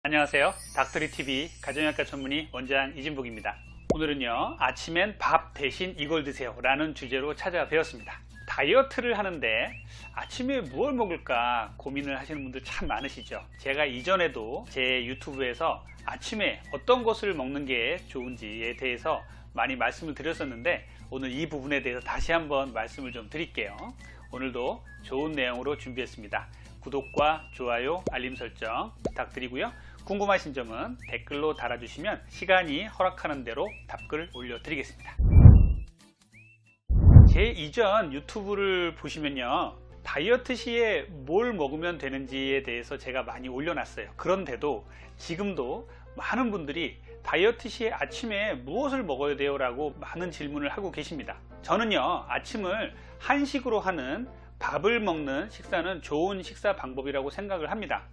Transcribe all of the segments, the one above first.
안녕하세요. 닥터리TV 가정의학과 전문의 원장 이진복입니다. 오늘은요, 아침엔 밥 대신 이걸 드세요 라는 주제로 찾아뵈었습니다. 다이어트를 하는데 아침에 무엇을 먹을까 고민을 하시는 분들 참 많으시죠. 제가 이전에도 제 유튜브에서 아침에 어떤 것을 먹는 게 좋은지에 대해서 많이 말씀을 드렸었는데, 오늘 이 부분에 대해서 다시 한번 말씀을 좀 드릴게요. 오늘도 좋은 내용으로 준비했습니다. 구독과 좋아요, 알림 설정 부탁드리고요. 궁금하신 점은 댓글로 달아주시면 시간이 허락하는 대로 답글 올려드리겠습니다. 제 이전 유튜브를 보시면요, 다이어트 시에 뭘 먹으면 되는지에 대해서 제가 많이 올려놨어요. 그런데도 지금도 많은 분들이 다이어트 시에 아침에 무엇을 먹어야 돼요? 라고 많은 질문을 하고 계십니다. 저는요, 아침을 한식으로 하는 밥을 먹는 식사는 좋은 식사 방법이라고 생각을 합니다.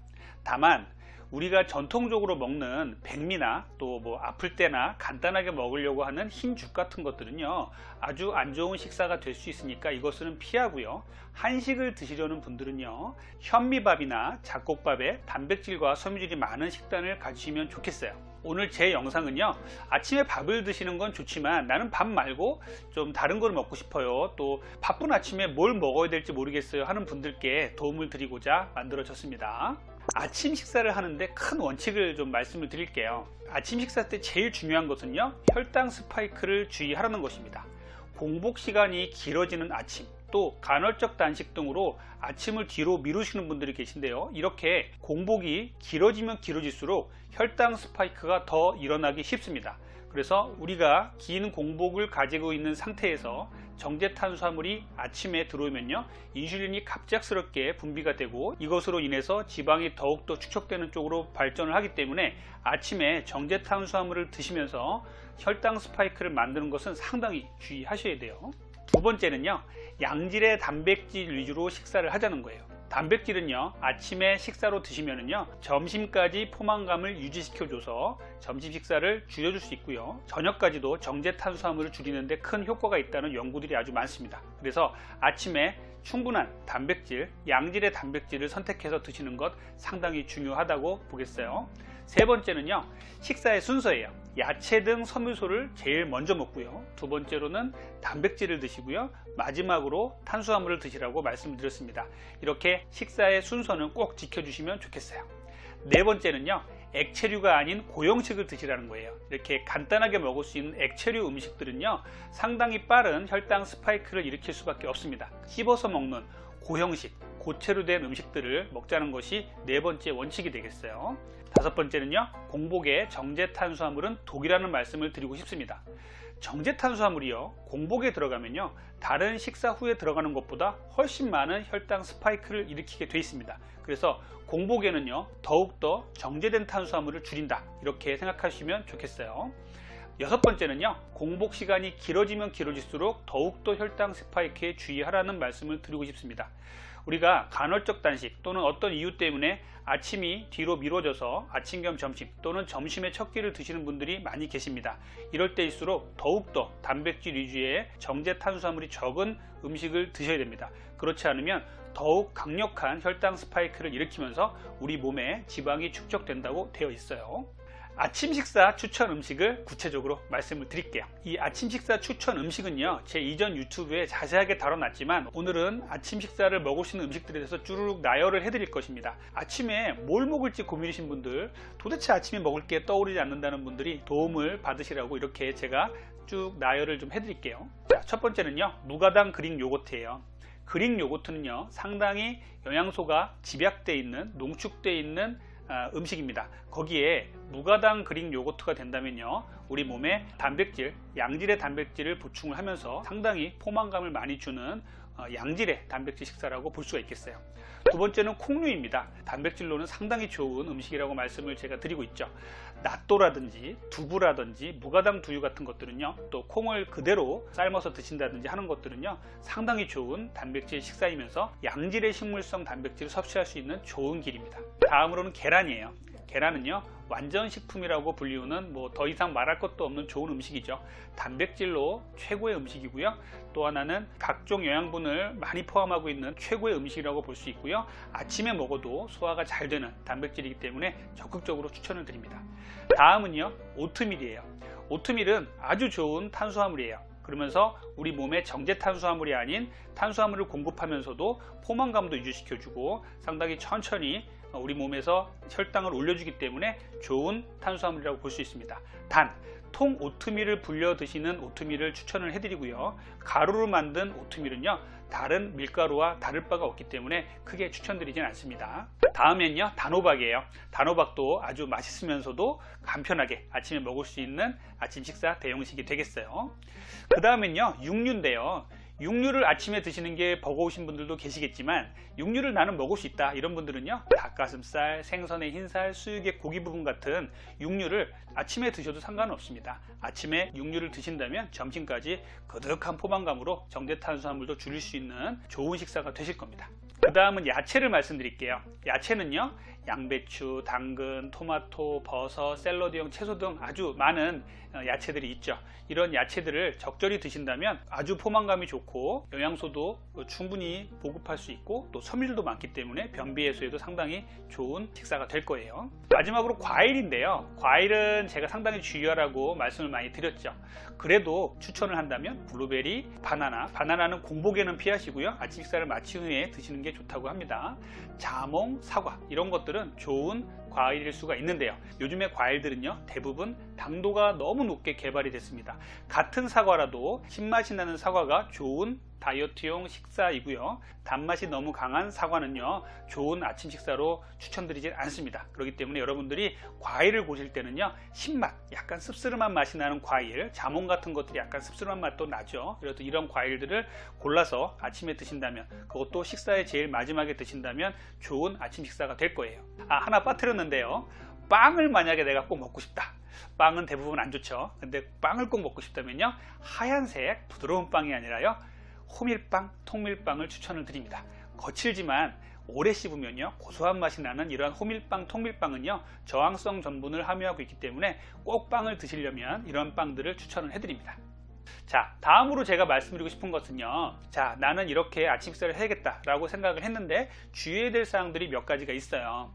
다만 우리가 전통적으로 먹는 백미나 또 아플 때나 간단하게 먹으려고 하는 흰죽 같은 것들은요, 아주 안 좋은 식사가 될 수 있으니까 이것은 피하고요. 한식을 드시려는 분들은요, 현미밥이나 잡곡밥에 단백질과 섬유질이 많은 식단을 가지시면 좋겠어요. 오늘 제 영상은요, 아침에 밥을 드시는 건 좋지만 나는 밥 말고 좀 다른 걸 먹고 싶어요, 또 바쁜 아침에 뭘 먹어야 될지 모르겠어요 하는 분들께 도움을 드리고자 만들어졌습니다. 아침 식사를 하는데 큰 원칙을 좀 말씀을 드릴게요. 아침 식사 때 제일 중요한 것은요, 혈당 스파이크를 주의하라는 것입니다. 공복 시간이 길어지는 아침, 또 간헐적 단식 등으로 아침을 뒤로 미루시는 분들이 계신데요, 이렇게 공복이 길어지면 길어질수록 혈당 스파이크가 더 일어나기 쉽습니다. 그래서 우리가 긴 공복을 가지고 있는 상태에서 정제 탄수화물이 아침에 들어오면요, 인슐린이 갑작스럽게 분비가 되고 이것으로 인해서 지방이 더욱더 축적되는 쪽으로 발전을 하기 때문에 아침에 정제 탄수화물을 드시면서 혈당 스파이크를 만드는 것은 상당히 주의하셔야 돼요. 두 번째는요, 양질의 단백질 위주로 식사를 하자는 거예요. 단백질은요, 아침에 식사로 드시면은요, 점심까지 포만감을 유지시켜줘서 점심 식사를 줄여줄 수 있고요, 저녁까지도 정제 탄수화물을 줄이는데 큰 효과가 있다는 연구들이 아주 많습니다. 그래서 아침에 충분한 단백질, 양질의 단백질을 선택해서 드시는 것 상당히 중요하다고 보겠어요. 세 번째는요, 식사의 순서예요. 야채 등 섬유소를 제일 먼저 먹고요, 두 번째로는 단백질을 드시고요, 마지막으로 탄수화물을 드시라고 말씀드렸습니다. 이렇게 식사의 순서는 꼭 지켜주시면 좋겠어요. 네 번째는요, 액체류가 아닌 고형식을 드시라는 거예요. 이렇게 간단하게 먹을 수 있는 액체류 음식들은요, 상당히 빠른 혈당 스파이크를 일으킬 수밖에 없습니다. 씹어서 먹는 고형식, 고체로 된 음식들을 먹자는 것이 네 번째 원칙이 되겠어요. 다섯 번째는요, 공복에 정제 탄수화물은 독이라는 말씀을 드리고 싶습니다. 정제 탄수화물이요, 공복에 들어가면요, 다른 식사 후에 들어가는 것보다 훨씬 많은 혈당 스파이크를 일으키게 되어 있습니다. 그래서 공복에는요, 더욱더 정제된 탄수화물을 줄인다, 이렇게 생각하시면 좋겠어요. 여섯 번째는요, 공복 시간이 길어지면 길어질수록 더욱더 혈당 스파이크에 주의하라는 말씀을 드리고 싶습니다. 우리가 간헐적 단식 또는 어떤 이유 때문에 아침이 뒤로 미뤄져서 아침 겸 점심 또는 점심에 첫 끼를 드시는 분들이 많이 계십니다. 이럴 때일수록 더욱더 단백질 위주의 정제 탄수화물이 적은 음식을 드셔야 됩니다. 그렇지 않으면 더욱 강력한 혈당 스파이크를 일으키면서 우리 몸에 지방이 축적된다고 되어 있어요. 아침 식사 추천 음식을 구체적으로 말씀을 드릴게요. 이 아침 식사 추천 음식은요, 제 이전 유튜브에 자세하게 다뤄놨지만 오늘은 아침 식사를 먹을 수 있는 음식들에 대해서 쭈루룩 나열을 해드릴 것입니다. 아침에 뭘 먹을지 고민이신 분들, 도대체 아침에 먹을 게 떠오르지 않는다는 분들이 도움을 받으시라고 이렇게 제가 쭉 나열을 좀 해드릴게요. 자, 첫 번째는요, 무가당 그릭 요거트예요. 그릭 요거트는요, 상당히 영양소가 집약되어 있는, 농축되어 있는 음식입니다. 거기에 무가당 그릭 요거트가 된다면요, 우리 몸에 단백질, 양질의 단백질을 보충을 하면서 상당히 포만감을 많이 주는 양질의 단백질 식사라고 볼 수가 있겠어요. 두 번째는 콩류입니다. 단백질로는 상당히 좋은 음식이라고 말씀을 제가 드리고 있죠. 낫또라든지 두부라든지 무가당 두유 같은 것들은요, 또 콩을 그대로 삶아서 드신다든지 하는 것들은요, 상당히 좋은 단백질 식사이면서 양질의 식물성 단백질을 섭취할 수 있는 좋은 길입니다. 다음으로는 계란이에요. 계란은요 완전 식품이라고 불리우는 뭐 더 이상 말할 것도 없는 좋은 음식이죠. 단백질로 최고의 음식이고요. 또 하나는 각종 영양분을 많이 포함하고 있는 최고의 음식이라고 볼 수 있고요. 아침에 먹어도 소화가 잘 되는 단백질이기 때문에 적극적으로 추천을 드립니다. 다음은요 오트밀이에요. 오트밀은 아주 좋은 탄수화물이에요. 그러면서 우리 몸에 정제 탄수화물이 아닌 탄수화물을 공급하면서도 포만감도 유지시켜주고 상당히 천천히 우리 몸에서 혈당을 올려주기 때문에 좋은 탄수화물이라고 볼 수 있습니다. 단 통 오트밀을 불려 드시는 오트밀을 추천을 해드리고요. 가루로 만든 오트밀은요 다른 밀가루와 다를 바가 없기 때문에 크게 추천드리진 않습니다. 다음엔요 단호박이에요. 단호박도 아주 맛있으면서도 간편하게 아침에 먹을 수 있는 아침 식사 대용식이 되겠어요. 그 다음엔요 육류인데요. 육류를 아침에 드시는 게 버거우신 분들도 계시겠지만 육류를 나는 먹을 수 있다 이런 분들은요 닭가슴살, 생선의 흰살, 수육의 고기 부분 같은 육류를 아침에 드셔도 상관은 없습니다. 아침에 육류를 드신다면 점심까지 거득한 포만감으로 정제 탄수화물도 줄일 수 있는 좋은 식사가 되실 겁니다. 그 다음은 야채를 말씀드릴게요. 야채는요 양배추, 당근, 토마토, 버섯, 샐러드용 채소 등 아주 많은 야채들이 있죠. 이런 야채들을 적절히 드신다면 아주 포만감이 좋고 영양소도 충분히 보급할 수 있고 또 섬유질도 많기 때문에 변비 해소에도 상당히 좋은 식사가 될 거예요. 마지막으로 과일인데요. 과일은 제가 상당히 주의하라고 말씀을 많이 드렸죠. 그래도 추천을 한다면 블루베리, 바나나는 공복에는 피하시고요. 아침 식사를 마친 후에 드시는 게 좋다고 합니다. 자몽, 사과 이런 것들은 좋은 과일일 수가 있는데요. 요즘의 과일들은요 대부분 당도가 너무 높게 개발이 됐습니다. 같은 사과라도 신맛이 나는 사과가 좋은 다이어트용 식사이고요. 단맛이 너무 강한 사과는요 좋은 아침 식사로 추천드리진 않습니다. 그렇기 때문에 여러분들이 과일을 고실 때는요 신맛, 약간 씁쓸한 맛이 나는 과일, 자몽 같은 것들이 약간 씁쓸한 맛도 나죠. 그래서 이런 과일들을 골라서 아침에 드신다면, 그것도 식사의 제일 마지막에 드신다면 좋은 아침 식사가 될 거예요. 하나 빠뜨렸는데요. 빵을 만약에 내가 꼭 먹고 싶다. 빵은 대부분 안 좋죠. 근데 빵을 꼭 먹고 싶다면요 하얀색 부드러운 빵이 아니라요 호밀빵, 통밀빵을 추천을 드립니다. 거칠지만 오래 씹으면요 고소한 맛이 나는 이러한 호밀빵, 통밀빵은요 저항성 전분을 함유하고 있기 때문에 꼭 빵을 드시려면 이런 빵들을 추천을 해드립니다. 자, 다음으로 제가 말씀드리고 싶은 것은요, 자, 나는 이렇게 아침 식사를 해야겠다 라고 생각을 했는데 주의해야 될 사항들이 몇 가지가 있어요.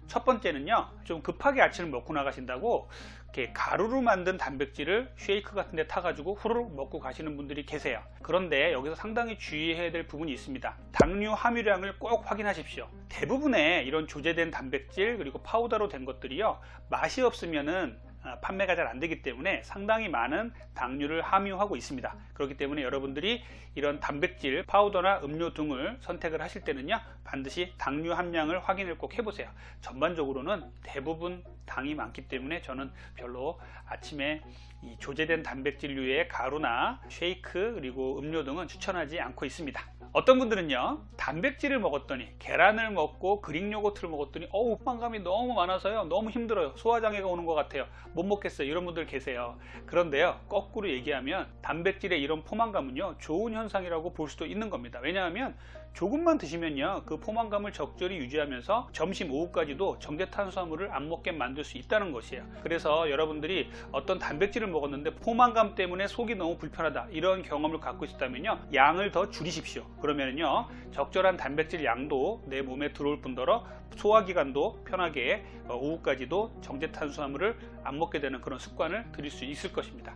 첫 번째는요, 좀 급하게 아침을 먹고 나가신다고 이렇게 가루로 만든 단백질을 쉐이크 같은 데 타가지고 후루룩 먹고 가시는 분들이 계세요. 그런데 여기서 상당히 주의해야 될 부분이 있습니다. 당류 함유량을 꼭 확인하십시오. 대부분의 이런 조제된 단백질 그리고 파우더로 된 것들이요 맛이 없으면은 판매가 잘 안 되기 때문에 상당히 많은 당류를 함유하고 있습니다. 그렇기 때문에 여러분들이 이런 단백질, 파우더나 음료 등을 선택을 하실 때는요 반드시 당류 함량을 확인을 꼭 해보세요. 전반적으로는 대부분 당이 많기 때문에 저는 별로 아침에 이 조제된 단백질류의 가루나 쉐이크 그리고 음료 등은 추천하지 않고 있습니다. 어떤 분들은요 단백질을 먹었더니 계란을 먹고 그릭 요거트를 먹었더니 포만감이 너무 많아서요 너무 힘들어요, 소화장애가 오는 것 같아요, 못 먹겠어요, 이런 분들 계세요. 그런데요 거꾸로 얘기하면 단백질의 이런 포만감은요 좋은 현상이라고 볼 수도 있는 겁니다. 왜냐하면 조금만 드시면요 그 포만감을 적절히 유지하면서 점심 오후까지도 정제 탄수화물을 안 먹게 만들 수 있다는 것이에요. 그래서 여러분들이 어떤 단백질을 먹었는데 포만감 때문에 속이 너무 불편하다 이런 경험을 갖고 있었다면요 양을 더 줄이십시오. 그러면요 적절한 단백질 양도 내 몸에 들어올 뿐더러 소화기관도 편하게 오후까지도 정제 탄수화물을 안 먹게 되는 그런 습관을 들일 수 있을 것입니다.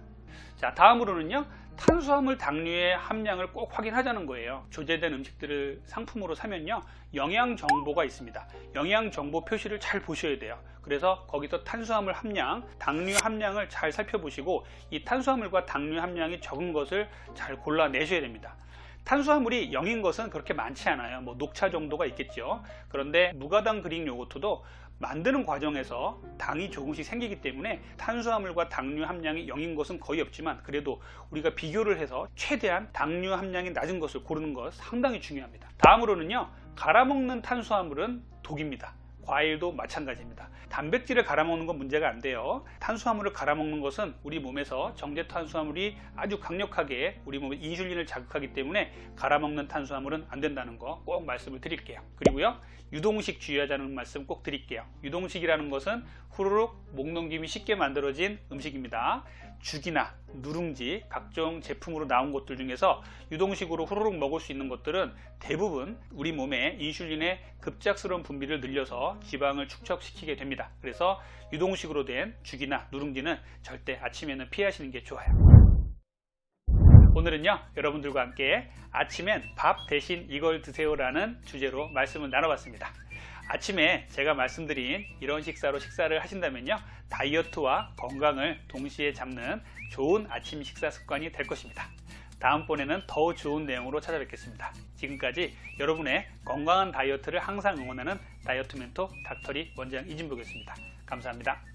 자, 다음으로는요 탄수화물 당류의 함량을 꼭 확인하자는 거예요. 조제된 음식들을 상품으로 사면요 영양 정보가 있습니다. 영양 정보 표시를 잘 보셔야 돼요. 그래서 거기서 탄수화물 함량, 당류 함량을 잘 살펴보시고 이 탄수화물과 당류 함량이 적은 것을 잘 골라내셔야 됩니다. 탄수화물이 0인 것은 그렇게 많지 않아요. 뭐 녹차 정도가 있겠죠. 그런데 무가당 그릭 요거트도 만드는 과정에서 당이 조금씩 생기기 때문에 탄수화물과 당류 함량이 0인 것은 거의 없지만 그래도 우리가 비교를 해서 최대한 당류 함량이 낮은 것을 고르는 것 상당히 중요합니다. 다음으로는요 갈아먹는 탄수화물은 독입니다. 과일도 마찬가지입니다. 단백질을 갈아 먹는 건 문제가 안 돼요. 탄수화물을 갈아 먹는 것은 우리 몸에서 정제 탄수화물이 아주 강력하게 우리 몸의 인슐린을 자극하기 때문에 갈아 먹는 탄수화물은 안 된다는 거 꼭 말씀을 드릴게요. 그리고요, 유동식 주의하자는 말씀 꼭 드릴게요. 유동식이라는 것은 후루룩 목 넘김이 쉽게 만들어진 음식입니다. 죽이나 누룽지 각종 제품으로 나온 것들 중에서 유동식으로 후루룩 먹을 수 있는 것들은 대부분 우리 몸에 인슐린의 급작스러운 분비를 늘려서 지방을 축적시키게 됩니다. 그래서 유동식으로 된 죽이나 누룽지는 절대 아침에는 피하시는 게 좋아요. 오늘은요, 여러분들과 함께 아침엔 밥 대신 이걸 드세요 라는 주제로 말씀을 나눠봤습니다. 아침에 제가 말씀드린 이런 식사로 식사를 하신다면요, 다이어트와 건강을 동시에 잡는 좋은 아침 식사 습관이 될 것입니다. 다음번에는 더 좋은 내용으로 찾아뵙겠습니다. 지금까지 여러분의 건강한 다이어트를 항상 응원하는 다이어트 멘토 닥터리 원장 이진복이었습니다. 감사합니다.